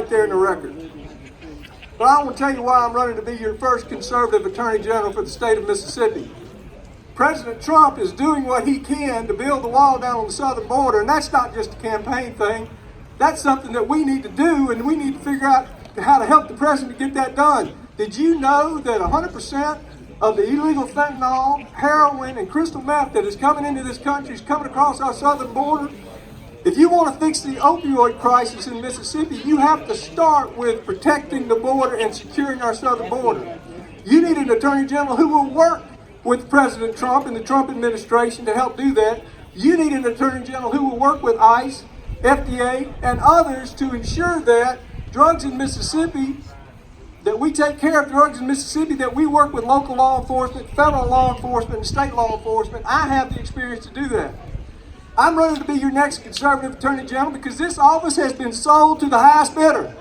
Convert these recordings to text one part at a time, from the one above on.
right there in the record. But I want to tell you why I'm running to be your first conservative Attorney General for the state of Mississippi. President Trump is doing what he can to build the wall down on the southern border, and that's not just a campaign thing. That's something that we need to do, and we need to figure out how to help the president get that done. Did you know that 100% of the illegal fentanyl, heroin, and crystal meth that is coming into this country is coming across our southern border? If you want to fix the opioid crisis in Mississippi, you have to start with protecting the border and securing our southern border. You need an Attorney General who will work with President Trump and the Trump administration to help do that. You need an Attorney General who will work with ICE, FDA, and others to ensure that drugs in Mississippi, that we take care of drugs in Mississippi, that we work with local law enforcement, federal law enforcement, and state law enforcement. I have the experience to do that. I'm running to be your next conservative Attorney General because this office has been sold to the highest bidder.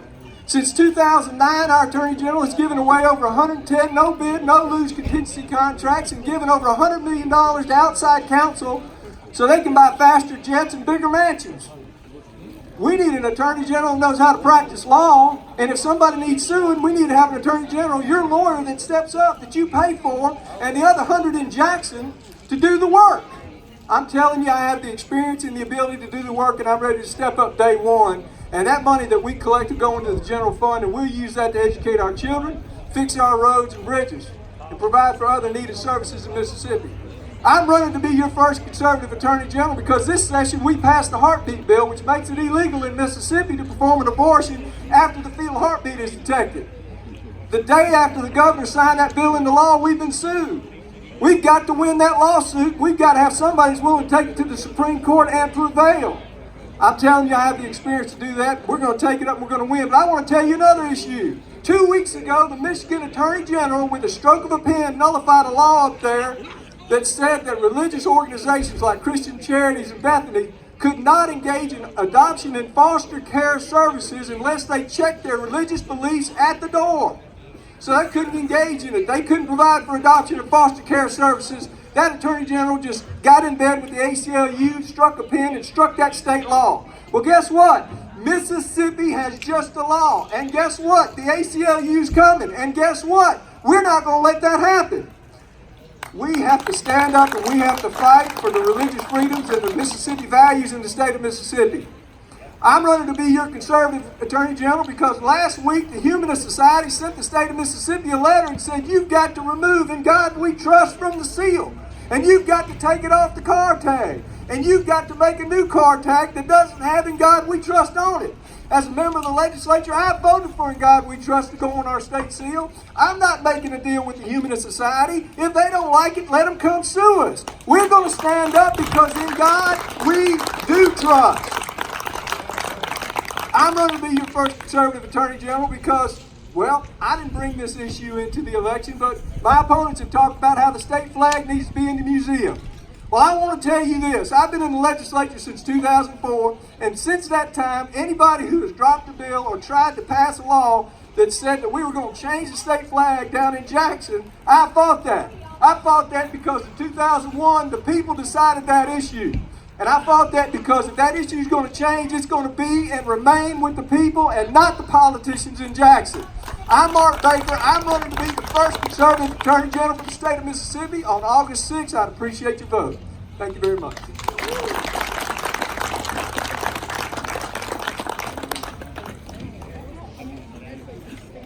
Since 2009, our Attorney General has given away over 110 no-bid, no-lose contingency contracts and given over $100 million to outside counsel so they can buy faster jets and bigger mansions. We need an Attorney General who knows how to practice law, and if somebody needs suing, we need to have an Attorney General, your lawyer, that steps up, that you pay for, and the other 100 in Jackson to do the work. I'm telling you, I have the experience and the ability to do the work, and I'm ready to step up day one. And that money that we collect will go into the general fund, and we'll use that to educate our children, fix our roads and bridges, and provide for other needed services in Mississippi. I'm running to be your first conservative Attorney General because this session we passed the heartbeat bill, which makes it illegal in Mississippi to perform an abortion after the fetal heartbeat is detected. The day after the governor signed that bill into law, we've been sued. We've got to win that lawsuit. We've got to have somebody who's willing to take it to the Supreme Court and prevail. I'm telling you, I have the experience to do that. We're going to take it up and we're going to win. But I want to tell you another issue. 2 weeks ago, the Michigan Attorney General, with a stroke of a pen, nullified a law up there that said that religious organizations like Christian Charities and Bethany could not engage in adoption and foster care services unless they checked their religious beliefs at the door. So they couldn't engage in it. They couldn't provide for adoption and foster care services. That Attorney General just got in bed with the ACLU, struck a pen, and struck that state law. Well, guess what? Mississippi has just a law. And guess what? The ACLU's coming. And guess what? We're not going to let that happen. We have to stand up and we have to fight for the religious freedoms and the Mississippi values in the state of Mississippi. I'm running to be your conservative Attorney General because last week the Humanist Society sent the state of Mississippi a letter and said, you've got to remove "In God We Trust" from the seal. And you've got to take it off the car tag. And you've got to make a new car tag that doesn't have "In God We Trust" on it. As a member of the legislature, I voted for "In God We Trust" to go on our state seal. I'm not making a deal with the Humanist Society. If they don't like it, let them come sue us. We're going to stand up because in God we do trust. I'm going to be your first conservative Attorney General because, well, I didn't bring this issue into the election, but my opponents have talked about how the state flag needs to be in the museum. Well, I want to tell you this. I've been in the legislature since 2004, and since that time, anybody who has dropped a bill or tried to pass a law that said that we were going to change the state flag down in Jackson, I fought that. I fought that because in 2001, the people decided that issue. And I fought that because if that issue is going to change, it's going to be and remain with the people and not the politicians in Jackson. I'm Mark Baker. I'm running to be the first conservative Attorney General for the state of Mississippi on August 6th. I'd appreciate your vote. Thank you very much.